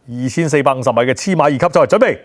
2450米嘅黐馬二級賽，準備。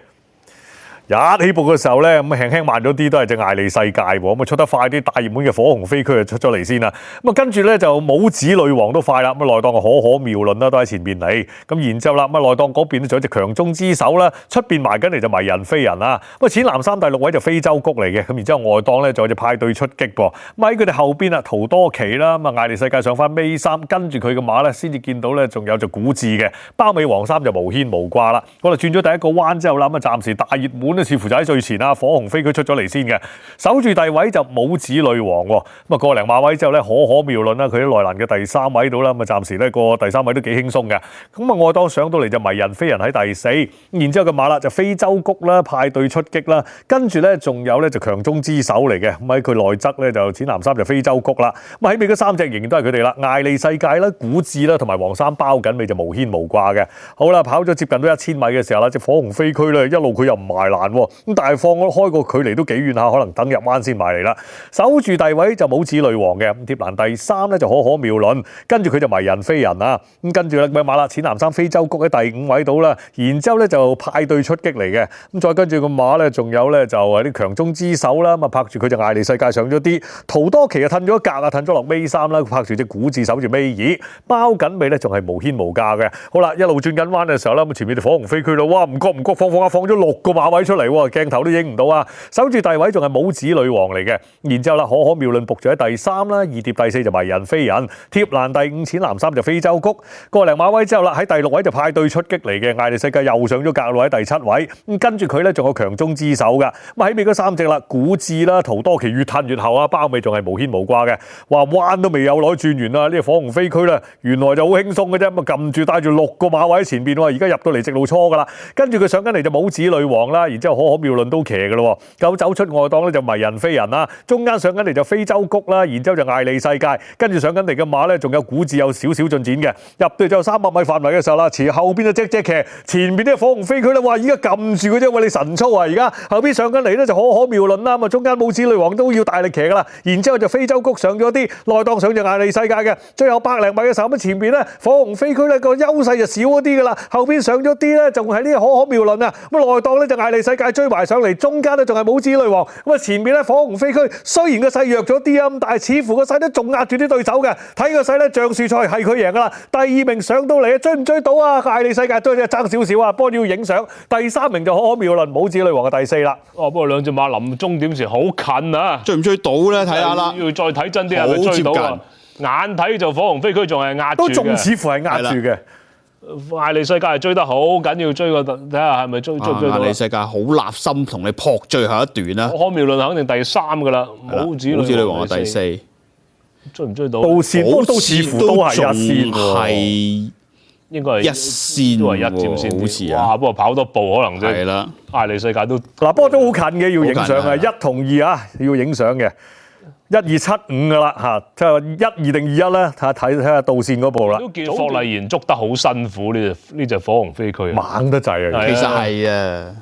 一起步嘅時候咧，咁輕輕慢咗啲，都係隻艾利世界喎。咁啊出得快啲，大熱門嘅火紅飛區就出咗嚟先啦。咁啊跟住咧就帽子女王都快啦。咁啊內檔嘅可可妙論啦都喺前邊嚟。咁然之後啦，咁啊內檔嗰邊咧仲有隻強中之手啦，出邊埋緊嚟就迷人飛人啦。咁啊淺藍衫第6位就非洲谷嚟嘅。咁然之後外檔咧仲有隻派對出擊噃。咁喺佢哋後邊啊陶多奇啦，咁啊艾利世界上翻尾3，跟住佢嘅馬咧先至見到咧仲有隻古智嘅。包尾黃衫就無牽無掛啦。我哋轉咗第一個彎之後啦，咁啊暫時大熱門似乎就喺最前啦，火紅飛區出咗嚟先嘅，守住第位就帽子女王喎。咁啊個零馬位之後咧，可可妙論啦，佢喺內欄嘅第3位度啦，咁啊暫時咧個第3位都幾輕鬆嘅。咁啊外檔上到嚟就迷人飛人喺第4，然之後嘅馬啦就非洲谷啦，派對出擊啦，跟住咧仲有咧就強中之手嚟嘅。咁喺佢內側咧就淺藍衫就非洲谷啦。咁喺尾嗰3隻仍然都係佢哋啦，艾利世界啦、古智啦同埋黃衫包緊尾就無牽無掛嘅。好啦，跑咗接近到1000米嘅時候啦，隻火紅飛區咧一路佢又唔埋欄喎。咁但係放開個距離都幾遠下，可能等入彎先埋嚟啦。守住第位就帽子女王嘅，貼欄第3咧就可可妙論，跟住佢就迷人飛人啦。咁跟住咧咪馬啦，淺藍衫非洲谷喺第5位度啦，然之後咧就派對出擊嚟嘅。咁再跟住個馬咧，仲有咧就係啲強中之手啦，咁啊拍住佢就艾利世界上咗啲，陶多奇啊褪咗格啊，褪咗落尾3啦，拍住隻古智守住尾2，包緊尾咧仲係無牽無價嘅。好啦，一路轉緊彎嘅時候啦，咁前面就火紅飛區啦，哇唔覺放咗6個馬位出嚟喎，鏡頭都影唔到啊！守住第位仲係帽子女王嚟嘅，然之後啦，可可妙論仆住喺第3啦，二疊第4就迷人飛人，貼欄第5淺藍衫就非洲谷，個零馬位之後啦，喺第6位就派對出擊嚟嘅，艾利世界又上咗格路喺第7位，咁跟住佢咧仲有強中之手噶，咁喺尾嗰3隻啦，古智啦、陶多奇越褪越後啊，包尾仲係無牽無掛嘅，話彎都未有攞轉完啦，呢個火紅飛區咧原來就好輕鬆嘅啫，咁啊撳住帶住6個馬位喺前邊喎，而家入到嚟直路初噶啦，跟住佢上緊嚟就帽子女王啦，然之後可可妙論都騎嘅咯，咁走出外檔咧就迷人飛人啦，中間上緊嚟就非洲谷啦，然之後就艾利世界，跟住上緊嚟嘅馬咧仲有古智有少少進展嘅，入到就300米範圍嘅時候啦，前後邊就隻騎，前邊啲火紅飛區咧，哇！而家撳住嘅啫，喂你神操啊！而家後邊上緊嚟咧就可可妙論啦，咁啊中間帽子女王都要大力騎噶啦，然之後就非洲谷上咗啲，內檔上就艾利世界嘅，最後100零米嘅時候咁前邊咧火紅飛區咧個優勢就少咗啲噶啦，後邊上咗啲咧仲係呢個可可妙論啊，咁內檔咧就艾利世界追埋上嚟，中間咧仲係帽子女王，咁啊前面咧火紅飛區雖然個勢弱咗啲啊，咁但係似乎個勢都仲壓住啲對手嘅，睇個勢咧橡樹賽係佢贏噶啦，第2名上到嚟追唔追到啊？艾利世界都係爭少少啊，不過要影相，第3名就可可妙論，帽子女王嘅第4啦。不過兩隻馬臨終點時好近啊，追唔追到咧？睇下啦，要再睇真啲係咪追到啊？眼睇就火紅飛區仲係壓住嘅，都仲似乎係壓住嘅。艾利世界係追得好緊要，追個睇下係咪追到。艾利世界好立心同你撲最後一段啦。可妙論肯定第3㗎啦，帽子女王係第4，追唔追到？到線都似乎都係一線喎，應該係一線都係一佔線，好似啊。哇！不過跑多步可能啫。係啦，艾利世界都嗱，不過都好近嘅，要影相啊，1同2啊，要影相嘅。1275噶啦嚇，即係12定21咧，睇下導線嗰部啦。都見霍麗賢捉得好辛苦呢隻火紅飛區，猛得滯啊！其實係啊，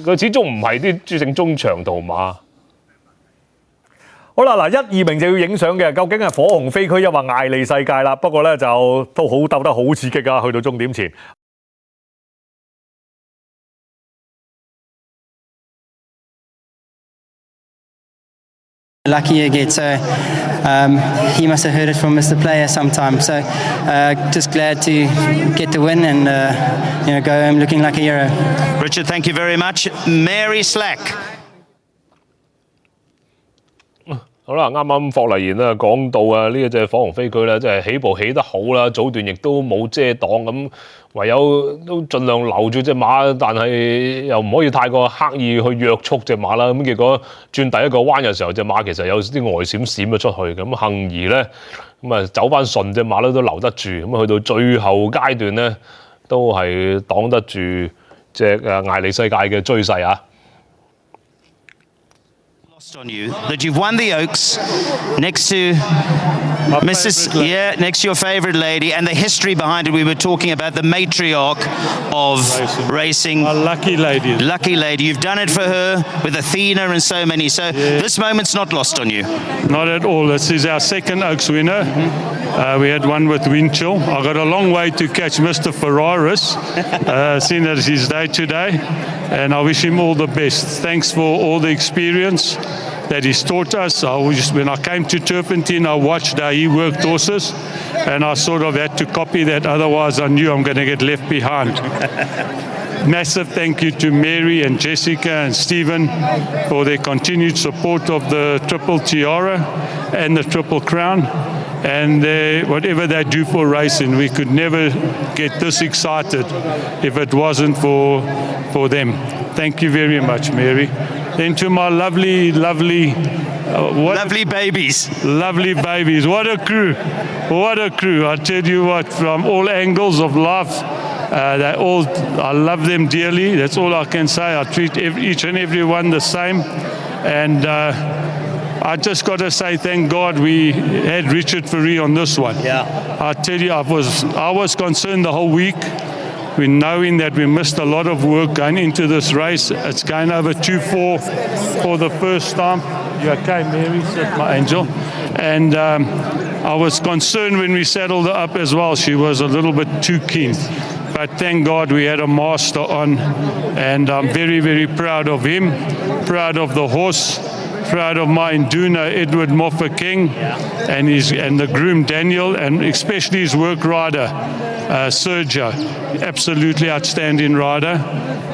佢始終唔係啲正宗長途馬。好啦，嗱1、2名就要影相嘅，究竟係火紅飛區抑或艾利世界啦？不過咧就都好鬥得好刺激啊！去到終點前。Lucky again, so he must have heard it from Mr. Player sometime. So just glad to get the win and go home looking like a hero. Richard, thank you very much. Mary Slack. 好啦，啱啱霍麗賢咧講到啊，呢一隻火紅飛區咧，即係起步起得好啦，早段亦都冇遮擋咁，唯有都盡量留住隻馬，但係又唔可以太過刻意去約束隻馬啦。咁結果轉第一個彎嘅時候，隻馬其實有啲外閃閃咗出去，咁幸而咧咁啊走翻順，隻馬咧都留得住，咁去到最後階段咧都係擋得住隻艾利世界嘅追勢啊！ On you that you've won the Oaks next to next to your favorite lady, and the history behind it. We were talking about the matriarch of racing. A lucky lady. Lucky lady. You've done it for her with Athena and so many. So this moment's not lost on you. Not at all. This is our second Oaks winner. We had one with Winchell. I got a long way to catch Mr. Ferraris, seeing that it's his day today, and I wish him all the best. Thanks for all the experience that he's taught us. When I came to Turpentine, I watched how he worked horses, and I sort of had to copy that. Otherwise, I knew I'm going to get left behind. Massive thank you to Mary and Jessica and Stephen for their continued support of the Triple Tiara and the Triple Crown. And whatever they do for racing, we could never get this excited if it wasn't for them. Thank you very much, Mary. Then to my lovely babies. Lovely babies. What a crew. What a crew. I tell you what, from all angles of life, I love them dearly. That's all I can say. I treat each and every one the same. And I just got to say, thank God we had Richard Ferree on this one. Yeah. I tell you, I was concerned the whole week. We knowing that we missed a lot of work going into this race. It's going over 2-4 for the first time. You okay, Mary? Sit, my angel. And I was concerned when we saddled her up as well. She was a little bit too keen. But thank God we had a master on, and I'm very, very proud of him, proud of the horse, proud of my Induna, Edward Moffa King, and the groom Daniel, and especially his work rider, Sergio. Absolutely outstanding rider.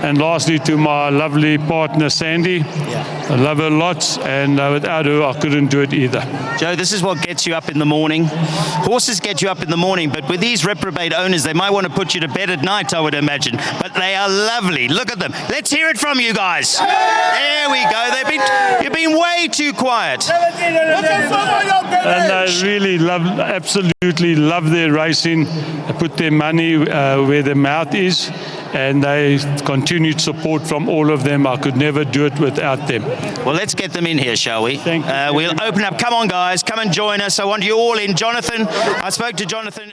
And lastly, to my lovely partner Sandy. I love her lots, and without her I couldn't do it either. Joe, this is what gets you up in the morning. Horses get you up in the morning, but with these reprobate owners, they might want to put you to bed at night, I would imagine. But they are lovely. Look at them. Let's hear it from you guys. There we go. You've been way too quiet. And I really absolutely love their racing. They put their money where their mouth is, and they continued support from all of them. I could never do it without them. Well, let's get them in here, shall we? Thank you. We'll open up. Come on, guys. Come and join us. I want you all in. Jonathan, I spoke to Jonathan.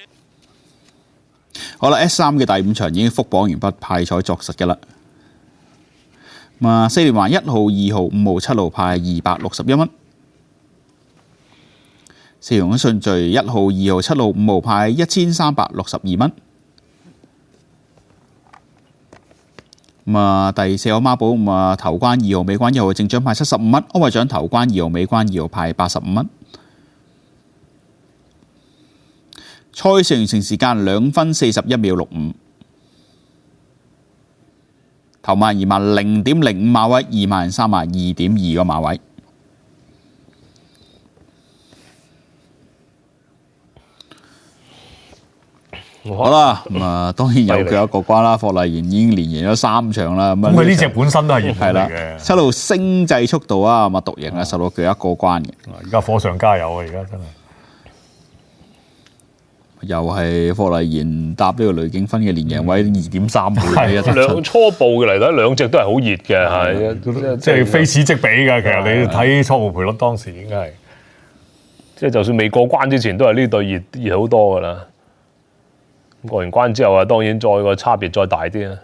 好啦 ，S3 嘅第五場已經復榜完畢，派彩作實嘅啦。4連環1號、2號、5號、7號派261蚊。4用嘅順序1號、2號、7號、5號派1362蚊。第四個孖寶頭關2號、尾關1號正獎派75蚊，安慰獎頭關2號、尾關2號派85蚊。賽事完成時間2分41秒65。頭馬20.05馬位，23,202個馬位。好啦，當然有佢一個關啦。霍麗賢已經連贏咗3場啦。咁佢呢隻本身都係熱門嚟嘅。7路星際速度啊，獨贏啊，受到佢一個關嘅。而家火上加油啊！而家真係。又係霍麗賢搭呢個雷景芬嘅連贏位2.3倍嘅，初步嘅嚟睇兩隻都係好熱嘅，係即係非此即彼㗎。其實你睇初步賠率當時應該係，即係就算未過關之前都係呢隊熱好多㗎啦。過完關之後啊，當然再個差別再大啲啊。